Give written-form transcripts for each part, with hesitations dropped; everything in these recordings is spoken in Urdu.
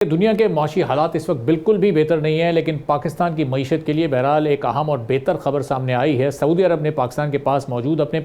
دنیا کے معاشی حالات اس وقت بالکل بھی بہتر نہیں ہیں، لیکن پاکستان کی معیشت کے لیے بہرحال ایک اہم اور بہتر خبر سامنے آئی ہے۔ سعودی عرب نے پاکستان کے پاس موجود اپنے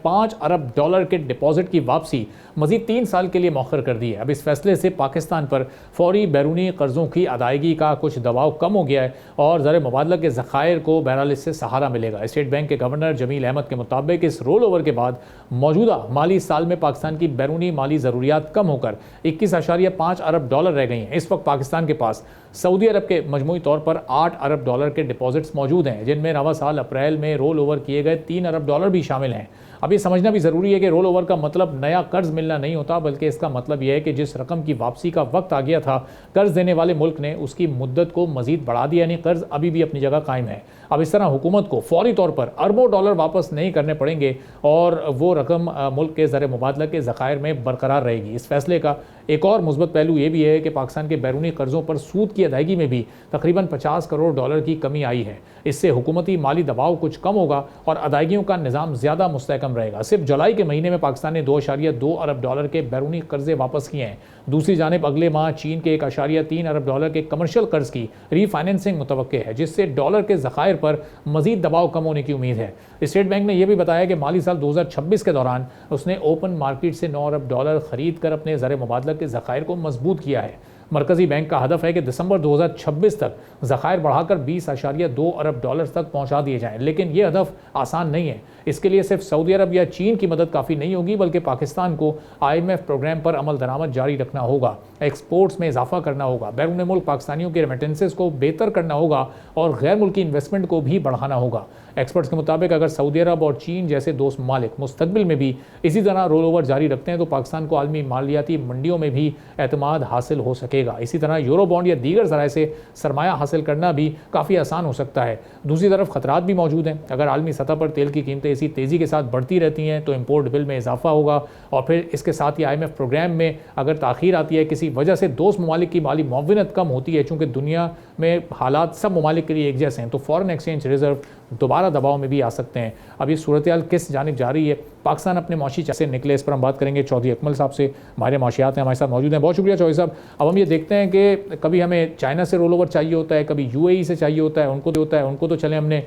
$5 ارب کے ڈپازٹ کی واپسی مزید 3 سال کے لیے مؤخر کر دی ہے۔ اب اس فیصلے سے پاکستان پر فوری بیرونی قرضوں کی ادائیگی کا کچھ دباؤ کم ہو گیا ہے اور زر مبادلہ کے ذخائر کو بہرحال اس سے سہارا ملے گا۔ اسٹیٹ بینک کے گورنر جمیل احمد کے مطابق اس رول اوور کے بعد موجودہ مالی سال میں پاکستان کی بیرونی مالی ضروریات کم ہو کر $21.5 ارب رہ گئی ہیں۔ اس وقت پاکستان کے پاس سعودی عرب کے مجموعی طور پر $8 ارب کے ڈپازٹس موجود ہیں، جن میں رواں سال اپریل میں رول اوور کیے گئے $3 ارب بھی شامل ہیں۔ اب یہ سمجھنا بھی ضروری ہے کہ رول اوور کا مطلب نیا قرض ملنا نہیں ہوتا، بلکہ اس کا مطلب یہ ہے کہ جس رقم کی واپسی کا وقت آ گیا تھا، قرض دینے والے ملک نے اس کی مدت کو مزید بڑھا دیا، یعنی قرض ابھی بھی اپنی جگہ قائم ہے۔ اب اس طرح حکومت کو فوری طور پر اربوں ڈالر واپس نہیں کرنے پڑیں گے اور وہ رقم ملک کے زر مبادلہ کے ذخائر میں برقرار رہے گی۔ اس فیصلے کا ایک اور مثبت پہلو یہ بھی ہے کہ پاکستان کے بیرونی قرضوں پر سود کی ادائیگی میں بھی تقریباً $50 کروڑ کی کمی آئی ہے۔ اس سے حکومتی مالی دباؤ کچھ کم ہوگا اور ادائیگیوں کا نظام زیادہ مستحکم رہے گا۔ صرف جولائی کے مہینے میں پاکستان نے $2.2 ارب کے بیرونی قرضے واپس کیے ہیں۔ دوسری جانب اگلے ماہ چین کے $1.3 ارب کے کمرشل قرض کی ری فائننسنگ متوقع ہے، جس سے ڈالر کے ذخائر پر مزید دباؤ کم ہونے کی امید ہے۔ اسٹیٹ بینک نے یہ بھی بتایا کہ مالی سال 2026 کے دوران اس نے اوپن مارکیٹ سے $9 ارب خرید کر اپنے زر مبادلہ کے ذخائر کو مضبوط کیا ہے۔ مرکزی بینک کا ہدف ہے کہ دسمبر 2026 تک ذخائر بڑھا کر $20.2 ارب تک پہنچا دیے جائیں، لیکن یہ ہدف آسان نہیں ہے۔ اس کے لیے صرف سعودی عرب یا چین کی مدد کافی نہیں ہوگی، بلکہ پاکستان کو IMF پروگرام پر عمل درآمد جاری رکھنا ہوگا، ایکسپورٹس میں اضافہ کرنا ہوگا، بیرون ملک پاکستانیوں کے ریمیٹنسز کو بہتر کرنا ہوگا اور غیر ملکی انویسٹمنٹ کو بھی بڑھانا ہوگا۔ ایکسپرٹس کے مطابق اگر سعودی عرب اور چین جیسے دوست ممالک مستقبل میں بھی اسی طرح رول اوور جاری رکھتے ہیں تو پاکستان کو عالمی مالیاتی منڈیوں میں بھی اعتماد حاصل ہو سکے گا۔ اسی طرح یورو بانڈ یا دیگر ذرائع سے سرمایہ حاصل کرنا بھی کافی آسان ہو سکتا ہے۔ دوسری طرف خطرات بھی موجود ہیں۔ اگر عالمی سطح پر تیل کی قیمتیں اسی تیزی کے ساتھ بڑھتی رہتی ہیں تو امپورٹ بل میں اضافہ ہوگا اور پھر اس کے ساتھ ہی IMF پروگرام میں اگر تاخیر آتی ہے کسی وجہ سے دوست ممالک کی مالی معاونت کم ہوتی ہے، چونکہ دنیا میں حالات سب ممالک کے لیے ایک جیسے ہیں، تو فارن ایکسچینج ریزرو دوبارہ دباؤ میں بھی آ سکتے ہیں۔ اب یہ صورتحال کس جانب جا رہی ہے، پاکستان اپنے معاشی سے نکلے، اس پر ہم بات کریں گے چودھری اکمل صاحب سے، ماہر معاشیات ہیں ہمارے ساتھ موجود ہیں۔ بہت شکریہ چودھری صاحب۔ اب ہم یہ دیکھتے ہیں کہ کبھی ہمیں چائنا سے رول اوور چاہیے ہوتا ہے، کبھی UAE سے چاہیے ہوتا ہے، ان کو تو چلیں ہم نے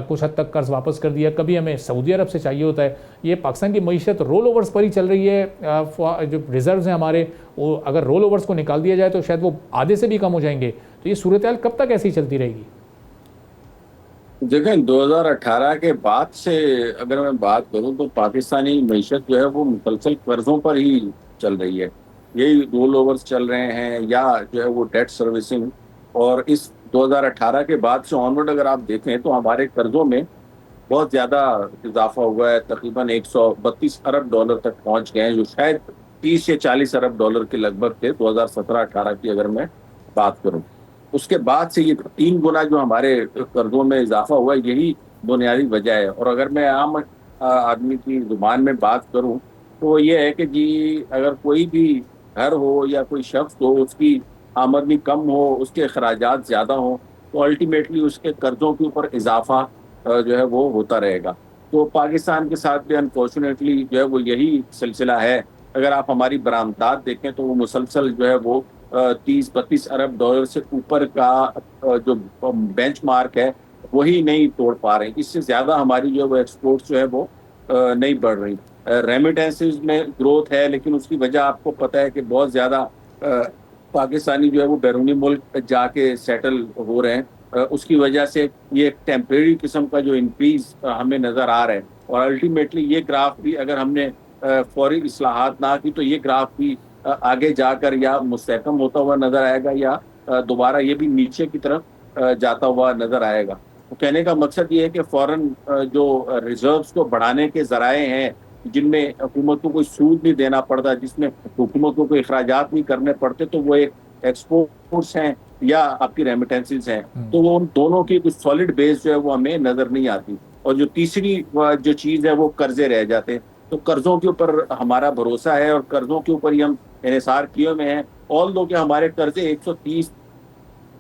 کچھ حد تک قرض واپس کر دیا، کبھی ہمیں سعودی عرب سے چاہیے ہوتا ہے۔ یہ پاکستان کی معیشت رول اوورز پر ہی چل رہی ہے۔ جو ریزروز ہیں ہمارے، وہ اگر رول اوورز کو نکال دیا جائے تو شاید وہ آدھے سے بھی کم ہو جائیں گے، تو یہ صورتحال کب تک ایسی چلتی رہے گی؟ دیکھیں 2018 کے بعد سے اگر میں بات کروں تو پاکستانی معیشت جو ہے وہ مسلسل قرضوں پر ہی چل رہی ہے۔ یہی رول اوورز چل رہے ہیں یا جو ہے وہ ڈیٹ سروسنگ، اور اس 2018 کے بعد سے آنورڈ اگر آپ دیکھیں تو ہمارے قرضوں میں بہت زیادہ اضافہ ہوا ہے، تقریباً $132 ارب تک پہنچ گئے ہیں، جو شاید 30 یا 40 ارب کے لگ بھگ تھے 2017-18 کی اگر میں بات کروں۔ اس کے بعد سے یہ 3 گنا جو ہمارے قرضوں میں اضافہ ہوا ہے، یہی بنیادی وجہ ہے۔ اور اگر میں عام آدمی کی زبان میں بات کروں تو وہ یہ ہے کہ جی اگر کوئی بھی گھر ہو یا کوئی شخص ہو، اس کی آمدنی کم ہو، اس کے اخراجات زیادہ ہوں، تو الٹیمیٹلی اس کے قرضوں کے اوپر اضافہ جو ہے وہ ہوتا رہے گا۔ تو پاکستان کے ساتھ بھی انفارچونیٹلی جو ہے وہ یہی سلسلہ ہے۔ اگر آپ ہماری برآمدات دیکھیں تو وہ مسلسل جو ہے وہ 30-32 ارب سے اوپر کا جو بینچ مارک ہے وہی نہیں توڑ پا رہے۔ اس سے زیادہ ہماری جو ہے وہ ایکسپورٹس جو ہے وہ نہیں بڑھ رہی۔ ریمیٹنسز میں گروتھ ہے، لیکن اس کی وجہ آپ کو پتہ ہے کہ بہت زیادہ پاکستانی جو ہے وہ بیرونی ملک جا کے سیٹل ہو رہے ہیں۔ اس کی وجہ سے یہ ایک ٹیمپریری قسم کا جو انکریز ہمیں نظر آ رہا ہے، اور الٹیمیٹلی یہ گراف بھی اگر ہم نے فوری اصلاحات نہ کی تو یہ گراف بھی آگے جا کر یا مستحکم ہوتا ہوا نظر آئے گا یا دوبارہ یہ بھی نیچے کی طرف جاتا ہوا نظر آئے گا۔ تو کہنے کا مقصد یہ ہے کہ فوراً جو ریزروز کو بڑھانے کے ذرائع ہیں، جن میں حکومت کو کوئی سود نہیں دینا پڑتا، جس میں حکومت کو کوئی اخراجات نہیں کرنے پڑتے، تو وہ ایک ایکسپورٹس ہیں یا آپ کی ریمیٹنسز ہیں، تو وہ ان دونوں کی کچھ سالڈ بیس جو ہے وہ ہمیں نظر نہیں آتی۔ اور جو تیسری جو چیز ہے وہ قرضے رہ جاتے ہیں۔ تو قرضوں کے اوپر ہمارا بھروسہ ہے اور قرضوں کے اوپر ہی ہم انحصار کیے ہوئے ہیں۔ آل کہ ہمارے قرضے 130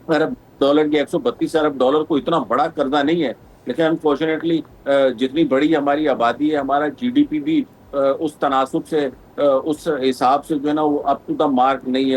ارب یا 132 ارب کو اتنا بڑا قرضہ نہیں ہے، لیکن انفارچونیٹلی جتنی بڑی ہماری آبادی ہے، ہمارا GDP بھی اس تناسب سے اس حساب سے جو ہے نا وہ اپ ٹو دا مارک نہیں ہے۔